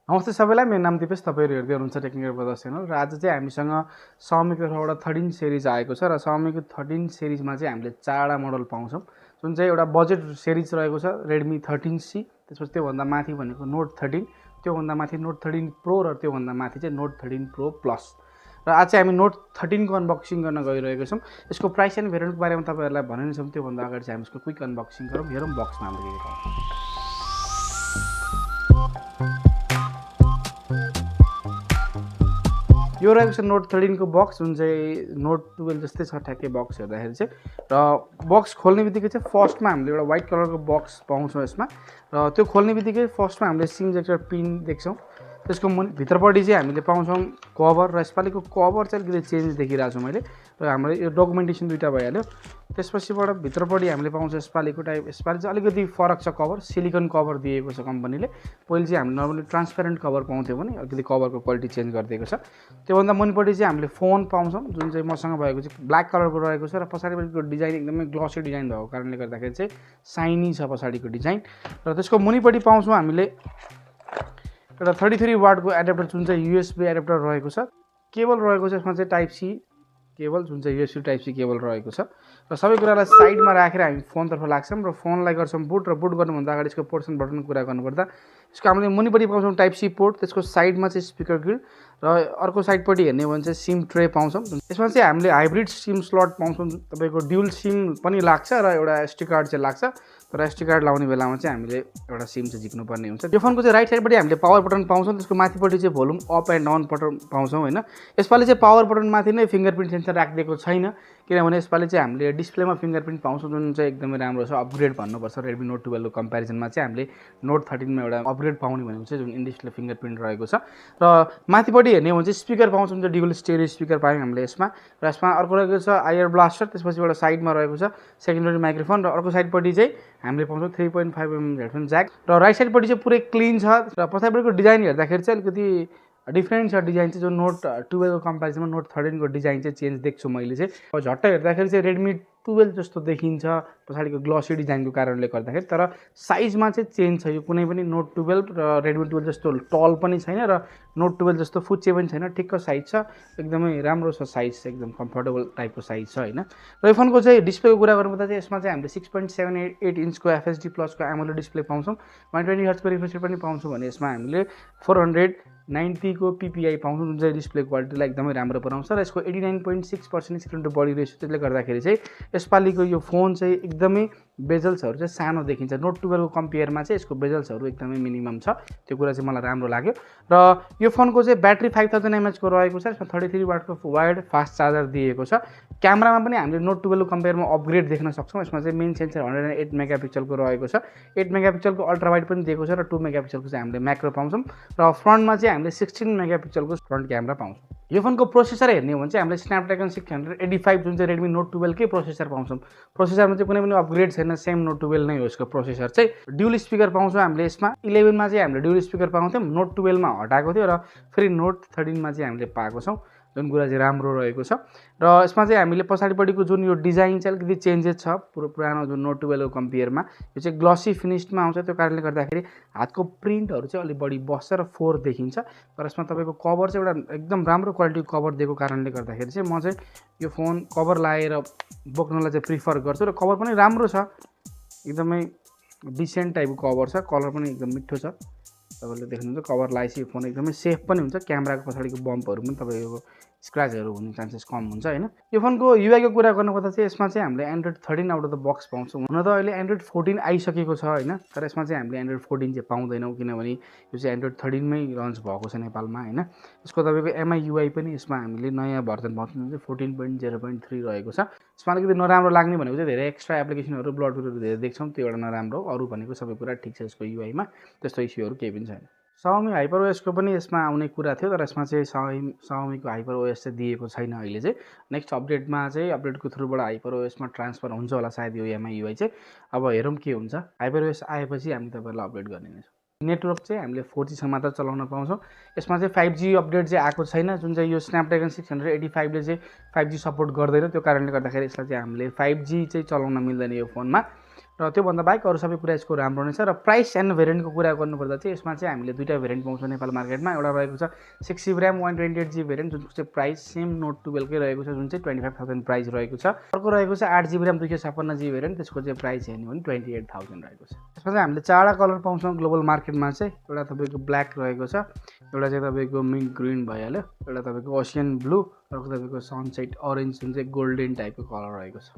नमस्ते सबैलाई, मेरो नाम दिपेश। तपाईँहरू हेर्दै हुनुहुन्छ टेक्निकल ब्रदर्स च्यानल र आज चाहिँ हामीसँग Xiaomi को एउटा 13 सिरिज आएको छ र Xiaomi को 13 सिरिजमा चाहिँ हामीले 4वटा मोडल पाउँछौँ, जुन चाहिँ एउटा बजेट सिरिज रहेको छ Redmi 13C, त्यसपछि त्योभन्दा माथि भनेको Note 13, त्योभन्दा माथि Note 13 Pro र त्योभन्दा माथि चाहिँ Note 13 Pro Plus। र आज चाहिँ हामी Note 13 को अनबक्सिङ गर्न गइरहेको छौँ। यसको प्राइस एन्ड भेरिएन्टको बारेमा तपाईँहरूलाई भन्ने छौँ। त्योभन्दा अगाडि चाहिँ हामी यसको क्विक अनबक्सिङ गरौँ। हेरौँ बक्समा हामीले के पाउँछौँ। यो रहेको छ Note 13 को बक्स, जुन चाहिँ Note 12 जस्तै छ ठ्याक्कै बक्स हेर्दाखेरि चाहिँ। र बक्स खोल्ने बित्तिकै चाहिँ फर्स्टमा हामीले एउटा व्हाइट कलरको बक्स पाउँछौँ यसमा, र त्यो खोल्ने बित्तिकै फर्स्टमा हामीले सिम जेक्टर पिन देख्छौँ। त्यसको भित्रपट्टि चाहिँ हामीले पाउँछौँ कभर, र यसपालिको कभर चाहिँ अलिकति चेन्ज देखिरहेको छु मैले, र हाम्रो यो डकुमेन्टेसन दुईवटा भइहाल्यो। त्यसपछिबाट भित्रपट्टि हामीले पाउँछौँ यसपालिको यसपालि चाहिँ अलिकति फरक छ कभर, सिलिकन कभर दिएको छ कम्पनीले। पहिले चाहिँ हामीले नर्मली ट्रान्सपेरेन्ट कभर पाउँथ्यौँ भने अलिकति कभरको क्वालिटी चेन्ज गरिदिएको छ। त्योभन्दा मुनिपट्टि चाहिँ हामीले फोन पाउँछौँ, जुन चाहिँ मसँग भएको चाहिँ ब्ल्याक कलरको रहेको छ, र पछाडिपट्टिको डिजाइन एकदमै ग्लसी डिजाइन भएको कारणले गर्दाखेरि चाहिँ साइनी छ पछाडिको डिजाइन। र त्यसको मुनिपट्टि पाउँछौँ हामीले एउटा 33 वाटको एडाप्टर, जुन चाहिँ USB एडाप्टर रहेको छ। केबल रहेको छ यसमा चाहिँ टाइप सी केबल, जुन चाहिँ USB टाइप सी केबल रहेको छ। र सबै कुरालाई साइडमा राखेर हामी फोनतर्फ लाग्छौँ र फोनलाई गर्छौँ बुट। र बुट गर्नुभन्दा अगाडि यसको पोर्सन बटनको कुरा गर्नुपर्दा यसको हामीले मुनिपट्टि पाउँछौँ टाइप सी पोर्ट, त्यसको साइडमा चाहिँ स्पिकर ग्रिल, र अर्को साइडपट्टि हेर्ने हो भने चाहिँ सिम ट्रे पाउँछौँ। यसमा चाहिँ हामीले हाइब्रिड सिम स्लट पाउँछौँ, तपाईँको ड्युल सिम पनि लाग्छ र एउटा SD कार्ड चाहिँ लाग्छ। तर SD कार्ड लाउने बेलामा चाहिँ हामीले एउटा सिम चाहिँ झिक्नुपर्ने हुन्छ। यो फोनको चाहिँ राइट साइडपट्टि हामीले पावर बटन पाउँछौँ, त्यसको माथिपट्टि चाहिँ volume up and down button पाउँछौँ होइन। यसपालि चाहिँ पावर बटन माथि नै फिङ्गरप्रिन्ट सेन्सर राखिदिएको छैन, किनभने यसपालि चाहिँ हामीले डिस्प्लेमा फिङ्गरप्रिन्ट पाउँछौँ, जुन चाहिँ एकदमै राम्रो छ। अपग्रेड भन्नुपर्छ Redmi Note 12 को कम्पेरिजनमा चाहिँ हामीले Note 13 मा एउटा अपग्रेड पाउने भनेको चाहिँ जुन इन डिस्प्ले फिङ्गरप्रिन्ट रहेको छ। र माथिपट्टि हेर्ने हो भने चाहिँ स्पिकर पाउँछौँ, जो ड्युल स्टेरियो स्पिकर पायौँ हामीले यसमा। र यसमा अर्को रहेको छ आयर ब्लास्टर, त्यसपछि एउटा साइडमा रहेको छ सेकेन्डरी माइक्रोफोन, र अर्को साइडपट्टि चाहिँ हामीले पाउँछौँ 3.5mm हेडफोन ज्याक। र राइट साइडपट्टि चाहिँ पुरै क्लिन छ, र पछाडिपट्टिको डिजाइन हेर्दाखेरि चाहिँ अलिकति डिफ्रेन्ट छ डिजाइन चाहिँ। जो Note 12 को कम्पेरिजनमा Note 13 को डिजाइन चाहिँ चेन्ज देख्छु मैले चाहिँ। झट्ट हेर्दाखेरि चाहिँ Redmi 12 जस्तो देखिन्छ पछाडिको ग्लसी डिजाइनको कारणले गर्दाखेरि, तर साइजमा चाहिँ चेन्ज छ। यो कुनै पनि Note 12 र Redmi 12 जस्तो टल पनि छैन र Note 12 जस्तो फुच्चे पनि छैन, ठिक्क साइज छ, एकदमै राम्रो छ साइज, एकदम कम्फर्टेबल टाइपको साइज छ होइन। र यो फोनको चाहिँ डिस्प्लेको कुरा गर्नुपर्दा चाहिँ यसमा चाहिँ हामीले 6.78 इन्चको FHD प्लसको AMOLED डिस्प्ले पाउँछौँ, 120 हर्ट्जको रिफ्रेस रेट पनि पाउँछौँ भने यसमा हामीले 490 को PPI पाउँछौँ, जुन चाहिँ डिस्प्ले क्वालिटीलाई एकदमै राम्रो बनाउँछ। र यसको 89.6% स्क्रिन टु बडी रेसियो, त्यसले गर्दाखेरि चाहिँ यसपालिको यो फोन चाहिँ एकदमै बेजल्सहरू चाहिँ सानो देखिन्छ। Note 12 को कम्पेयरमा चाहिँ यसको बेजल्सहरू एकदमै मिनिमम छ, त्यो कुरा चाहिँ मलाई राम्रो लाग्यो। र यो फोनको चाहिँ ब्याट्री 5000 mAh को रहेको छ। यसमा 33 वाटको वायर्ड फास्ट चार्जर दिएको छ। क्यामेरामा पनि हामीले Note 12 को कम्पेयरमा अपग्रेड देख्न सक्छौँ। यसमा चाहिँ मेन सेन्सर 108 मेगापिक्सलको रहेको छ, 8 मेगापिक्सलको अल्ट्रा वाइड पनि दिएको छ, र 2 मेगापिक्सलको चाहिँ हामीले म्याक्रो पाउँछौँ, र फ्रन्टमा चाहिँ हामीले 16 मेगापिक्सलको फ्रन्ट क्यामेरा पाउँछौँ। यो फोनको प्रोसेसर हेर्ने हो भने चाहिँ हामीले स्न्यापड्रागन 685, जुन चाहिँ Redmi Note 12 कै प्रोसेसर पाउँछौँ। प्रोसेसरमा चाहिँ कुनै पनि अपग्रेड छैन, सेम Note 12 नै हो यसको प्रोसेसर चाहिँ। ड्युल स्पिकर पाउँछौँ हामीले यसमा। 11 मा चाहिँ हामीले ड्युल स्पिकर पाउँथ्यौँ, Note 12 मा हटाएको थियो, र फेरि Note 13 मा चाहिँ हामीले पाएको छौँ, जुन कुरा चाहिँ राम्रो रहेको छ। र यसमा चाहिँ हामीले पछाडिपट्टिको जुन यो डिजाइन चाहिँ अलिकति चेन्जेस छ पुरानो जुन Note 12 को कम्पेयरमा। यो चाहिँ ग्लसी फिनिस्डमा आउँछ, त्यो कारणले गर्दाखेरि हातको प्रिन्टहरू चाहिँ अलिक बढी बस्छ र फोर देखिन्छ। तर यसमा तपाईँको कभर चाहिँ एउटा एकदम राम्रो क्वालिटीको कभर दिएको कारणले गर्दाखेरि चाहिँ म चाहिँ यो फोन कभर लगाएर बोक्नलाई चाहिँ प्रिफर गर्छु, र कभर पनि राम्रो छ, एकदमै डिसेन्ट टाइपको कभर छ, कलर पनि एकदम मिठो छ। तपाईँले देख्नुहुन्छ कभर लगाएपछि यो फोन एकदमै सेफ पनि हुन्छ। क्यामेराको पछाडिको बम्पहरू पनि तपाईँको स्क्रैचहरू हुने चान्सेस कम हुन्छ होइन। यो फोनको युआईको कुरा गर्नुपर्दा चाहिँ यसमा चाहिँ हामीले Android 13 out of the box पाउँछौँ। हुन त अहिले Android 14 आइसकेको छ होइन, तर यसमा चाहिँ हामीले Android 14 चाहिँ पाउँदैनौँ, किनभने यो चाहिँ Android 13 मै लन्च भएको छ नेपालमा होइन। यसको तपाईँको MI UI पनि यसमा हामीले नयाँ भर्जन पाउँछौँ, जुन चाहिँ 14.0.3 रहेको छ। यसमा अलिकति नराम्रो लाग्ने भनेको चाहिँ धेरै एक्स्ट्रा एप्लिकेसनहरू ब्लटवेयरहरू धेरै देख्छौँ, त्यो एउटा नराम्रो। अरू भनेको सबै कुरा ठिक छ यसको युआईमा, त्यस्तो इस्युहरू केही पनि छैन। Xiaomi HyperOS को पनि यसमा आउने कुरा थियो, तर यसमा चाहिँ Xiaomi को HyperOS चाहिँ दिएको छैन अहिले चाहिँ। नेक्स्ट अपडेटमा चाहिँ अपडेटको थ्रुबाट HyperOS मा ट्रान्सफर हुन्छ होला सायद यो MI UI चाहिँ। अब हेरौँ के हुन्छ। HyperOS आएपछि हामी तपाईँहरूलाई अपडेट गरिदिनेछौँ। नेटवर्क चाहिँ हामीले 4G सम्म मात्र चलाउन पाउँछौँ। यसमा चाहिँ 5G अपडेट चाहिँ आएको छैन, जुन चाहिँ यो स्न्यापड्रागन 685 ले चाहिँ 5G सपोर्ट गर्दैन, त्यो कारणले गर्दाखेरि यसलाई चाहिँ हामीले 5G चाहिँ चलाउन मिल्दैन यो फोनमा। र त्योभन्दा बाहेक अरू सबै कुरा यसको राम्रो नै छ। र प्राइस एन्ड भेरिएन्टको कुरा गर्नुपर्दा चाहिँ यसमा चाहिँ हामीले दुईवटा भेरिएन्ट पाउँछौँ नेपाल मार्केटमा। एउटा रहेको छ 6GB ऱ्याम 128GB भेरिएन्ट, जुन चाहिँ प्राइस सेम नोट 12 कै रहेको छ, जुन चाहिँ 25,000 प्राइस रहेको छ। अर्को रहेको छ 8GB ऱ्याम 256GB भेरिएन्ट, त्यसको चाहिँ प्राइस हेर्ने हो भने 28,000 रहेको छ। यसमा चाहिँ हामीले चारवटा कलर पाउँछौँ ग्लोबल मार्केटमा चाहिँ। एउटा तपाईँको ब्ल्याक रहेको छ, एउटा चाहिँ तपाईँको मिन्ट ग्रिन भइहाल्यो, एउटा तपाईँको ओसियन ब्लू, अर्को तपाईँको सनसेट अरेन्ज जुन चाहिँ गोल्डन टाइपको कलर रहेको छ।